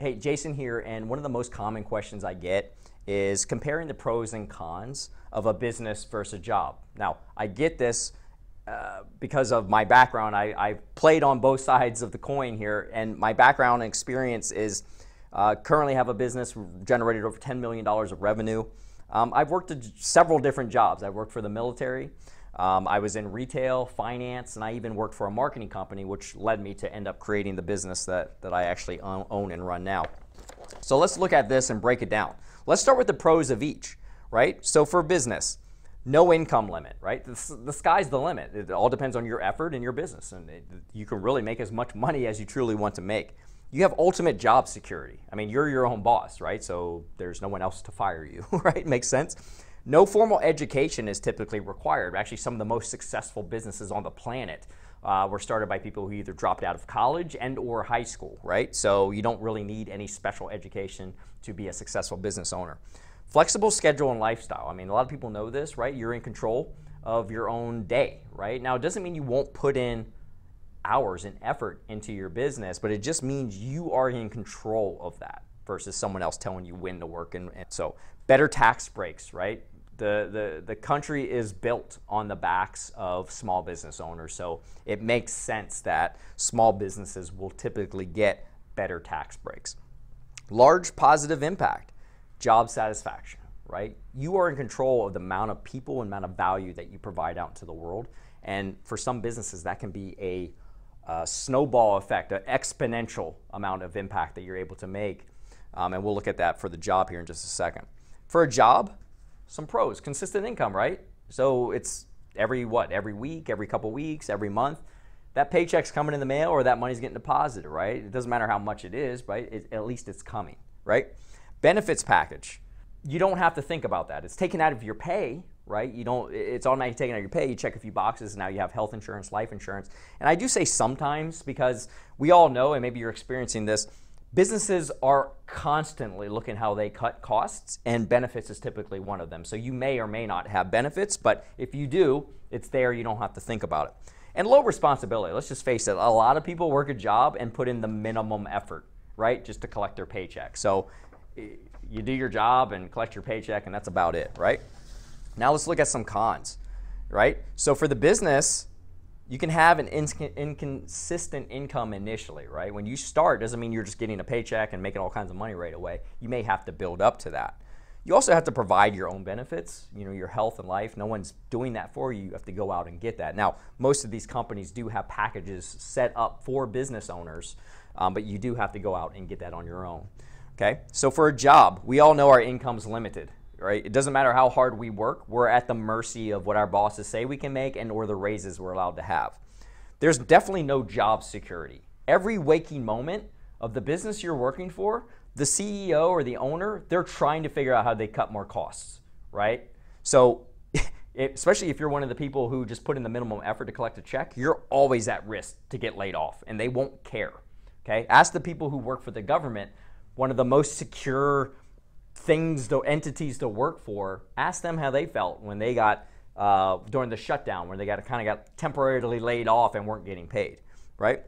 Hey, Jason here, and one of the most common questions I get is comparing the pros and cons of a business versus a job. Now, I get this because of my background. I've played on both sides of the coin here, and my background and experience is currently have a business generated over $10 million of revenue. I've worked at several different jobs. I've worked for the military. I was in retail, finance, and I even worked for a marketing company, which led me to end up creating the business that I actually own and run now. So let's look at this and break it down. Let's start with the pros of each, right? So for business, no income limit, right? The sky's the limit. It all depends on your effort and your business, and you can really make as much money as you truly want to make. You have ultimate job security. I mean, you're your own boss, right? So there's no one else to fire you, right? Makes sense? No formal education is typically required. Actually, some of the most successful businesses on the planet were started by people who either dropped out of college and or high school, right? So you don't really need any special education to be a successful business owner. Flexible schedule and lifestyle. I mean, a lot of people know this, right? You're in control of your own day, right? Now, it doesn't mean you won't put in hours and effort into your business, but it just means you are in control of that versus someone else telling you when to work. And so better tax breaks, right? The country is built on the backs of small business owners, so it makes sense that small businesses will typically get better tax breaks. Large positive impact, job satisfaction, right? You are in control of the amount of people and amount of value that you provide out into the world, and for some businesses that can be a snowball effect, an exponential amount of impact that you're able to make, and we'll look at that for the job here in just a second. For a job, some pros, consistent income, right? So it's every week, every couple weeks, every month, that paycheck's coming in the mail or that money's getting deposited, right? It doesn't matter how much it is, right? At least it's coming, right? Benefits package, you don't have to think about that. It's taken out of your pay, right? It's automatically taken out of your pay. You check a few boxes, and now you have health insurance, life insurance. And I do say sometimes because we all know, and maybe you're experiencing this, businesses are constantly looking how they cut costs, and benefits is typically one of them. So you may or may not have benefits, but if you do, it's there. You don't have to think about it. And low responsibility. Let's just face it. A lot of people work a job and put in the minimum effort, right, just to collect their paycheck. So you do your job and collect your paycheck, and that's about it, right? Now let's look at some cons, right? So for the business, you can have an inconsistent income initially, right? When you start, doesn't mean you're just getting a paycheck and making all kinds of money right away. You may have to build up to that. You also have to provide your own benefits, your health and life. No one's doing that for you. You have to go out and get that. Now, most of these companies do have packages set up for business owners, but you do have to go out and get that on your own, okay? So for a job, we all know our income's limited. Right? It doesn't matter how hard we work, we're at the mercy of what our bosses say we can make and or the raises we're allowed to have. There's definitely no job security. Every waking moment of the business you're working for, the CEO or the owner, they're trying to figure out how they cut more costs, right? So especially if you're one of the people who just put in the minimum effort to collect a check, you're always at risk to get laid off, and they won't care, okay? Ask the people who work for the government, one of the most secure entities to work for, ask them how they felt when they got during the shutdown, when they got temporarily laid off and weren't getting paid, right?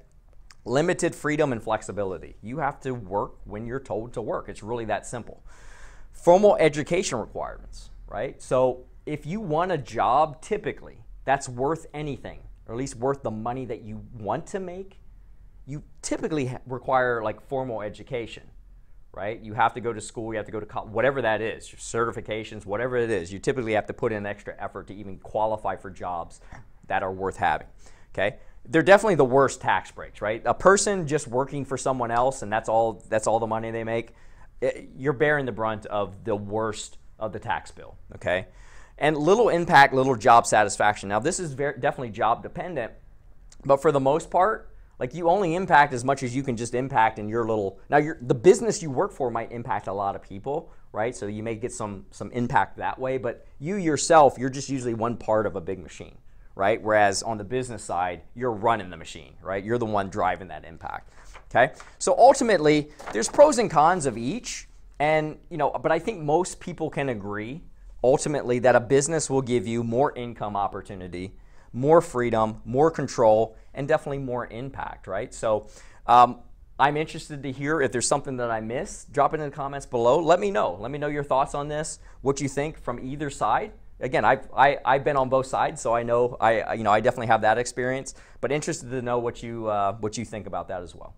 Limited freedom and flexibility. You have to work when you're told to work. It's really that simple. Formal education requirements, right? So if you want a job, typically that's worth anything, or at least worth the money that you want to make, you typically require like formal education. Right? You have to go to school, you have to go to college, whatever that is, your certifications, whatever it is, you typically have to put in extra effort to even qualify for jobs that are worth having, okay? They're definitely the worst tax breaks, right? A person just working for someone else and that's all the money they make, you're bearing the brunt of the worst of the tax bill, okay? And little impact, little job satisfaction. Now this is definitely job dependent, but for the most part, like you only impact as much as you can just impact in your little, now the business you work for might impact a lot of people, right? So you may get some impact that way, but you yourself, you're just usually one part of a big machine, right? Whereas on the business side, you're running the machine, right? You're the one driving that impact, okay? So ultimately, there's pros and cons of each, and but I think most people can agree ultimately that a business will give you more income opportunity, more freedom, more control, and definitely more impact, right? So I'm interested to hear if there's something that I missed. Drop it in the comments below. Let me know. Let me know your thoughts on this, what you think from either side. Again, I've been on both sides, so I know I definitely have that experience. But interested to know what you think about that as well.